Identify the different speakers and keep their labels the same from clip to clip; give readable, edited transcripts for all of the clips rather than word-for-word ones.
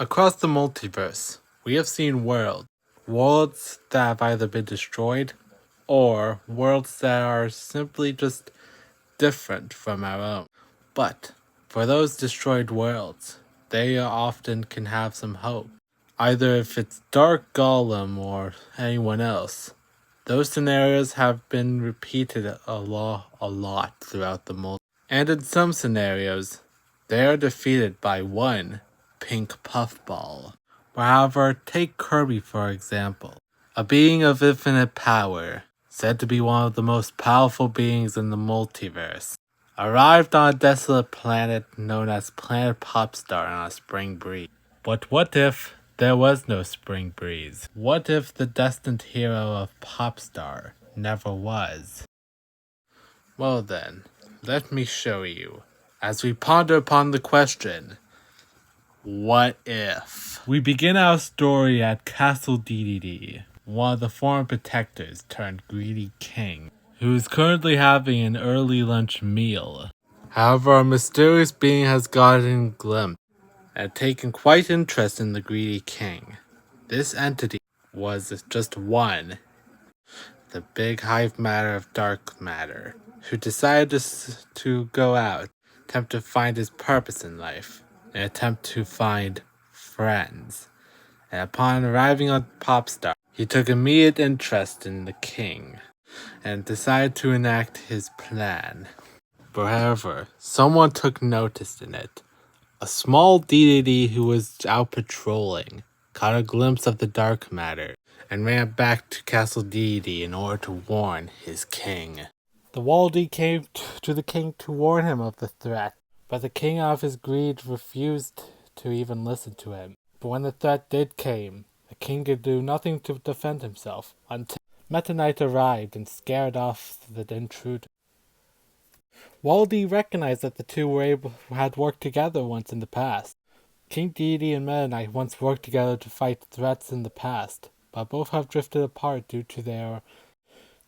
Speaker 1: Across the multiverse, we have seen worlds that have either been destroyed or worlds that are simply just different from our own. But for those destroyed worlds, they often can have some hope. Either if it's Dark Golem or anyone else. Those scenarios have been repeated a lot throughout the multiverse. And in some scenarios, they are defeated by one pink puffball. However, take Kirby for example. A being of infinite power, said to be one of the most powerful beings in the multiverse, arrived on a desolate planet known as Planet Popstar on a spring breeze. But what if there was no spring breeze? What if the destined hero of Popstar never was? Well then, let me show you, as we ponder upon the question, what if? We begin our story at Castle DDD, one of the former protectors turned greedy king, who is currently having an early lunch meal. However, a mysterious being has gotten a glimpse and taken quite interest in the greedy king. This entity was just one, the big hive matter of dark matter, who decided to go out, attempt to find his purpose in life, and attempt to find friends. And upon arriving on Popstar, he took immediate interest in the king, and decided to enact his plan. However, someone took notice in it. A small DDD who was out patrolling caught a glimpse of the dark matter and ran back to Castle DDD in order to warn his king. The Waldy came to the king to warn him of the threat, but the king out of his greed refused to even listen to him. But when the threat did came, the king could do nothing to defend himself until Meta Knight arrived and scared off the intruder. Waldy recognized that the two had worked together once in the past. King Dedede and Meta Knight once worked together to fight threats in the past, but both have drifted apart due to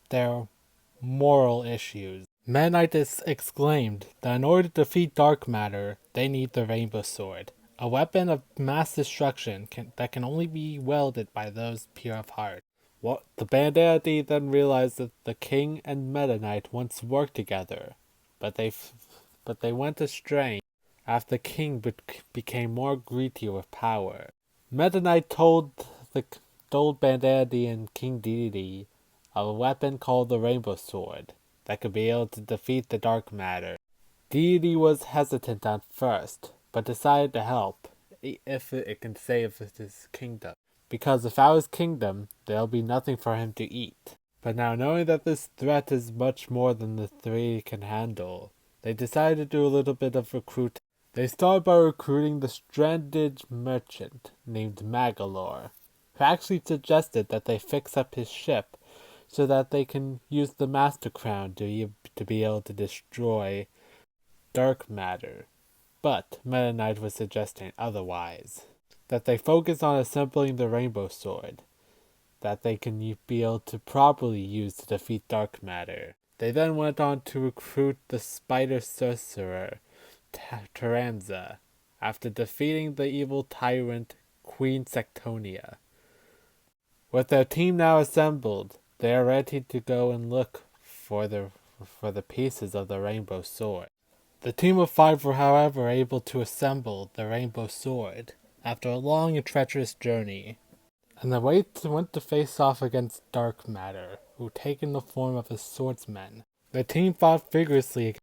Speaker 1: their moral issues. Meta Knight exclaimed that in order to defeat dark matter, they need the Rainbow Sword, a weapon of mass destruction that can only be wielded by those pure of heart. The Bandana then realized that the king and Meta Knight once worked together, but they went astray after the king became more greedy with power. Meta Knight told Bandana and King Dedede of a weapon called the Rainbow Sword that could be able to defeat the dark matter. Dedede was hesitant at first, but decided to help if it can save his kingdom. Because without his kingdom, there'll be nothing for him to eat. But now knowing that this threat is much more than the three can handle, they decided to do a little bit of recruiting. They started by recruiting the stranded merchant named Magalore, who actually suggested that they fix up his ship so that they can use the Master Crown to be able to destroy dark matter. But Meta Knight was suggesting otherwise. That they focus on assembling the Rainbow Sword, that they can be able to properly use to defeat dark matter. They then went on to recruit the spider sorcerer, Taranza, after defeating the evil tyrant Queen Sectonia. With their team now assembled, they are ready to go and look for the pieces of the Rainbow Sword. The team of 5 were however able to assemble the Rainbow Sword after a long and treacherous journey, and they went to face off against dark matter, who taken the form of a swordsman. The team fought vigorously.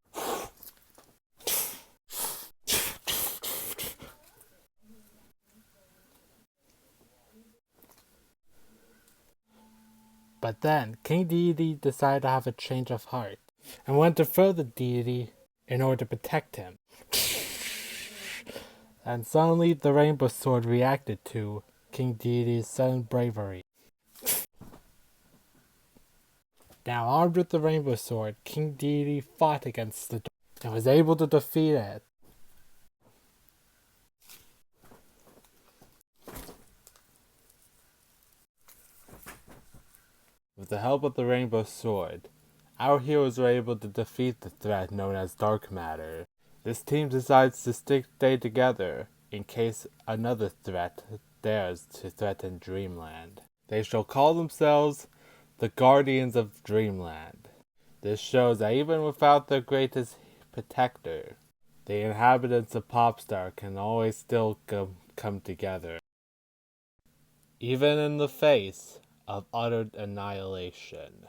Speaker 1: But then, King Dedede decided to have a change of heart, and went to further Dedede in order to protect him. And suddenly the Rainbow Sword reacted to King Dedede's sudden bravery. Now armed with the Rainbow Sword, King Dedede fought against the dark and was able to defeat it. With the help of the Rainbow Sword, our heroes were able to defeat the threat known as dark matter. This team decides to stay together in case another threat dares to threaten Dreamland. They shall call themselves the Guardians of Dreamland. This shows that even without their greatest protector, the inhabitants of Popstar can always still come together, even in the face of utter annihilation.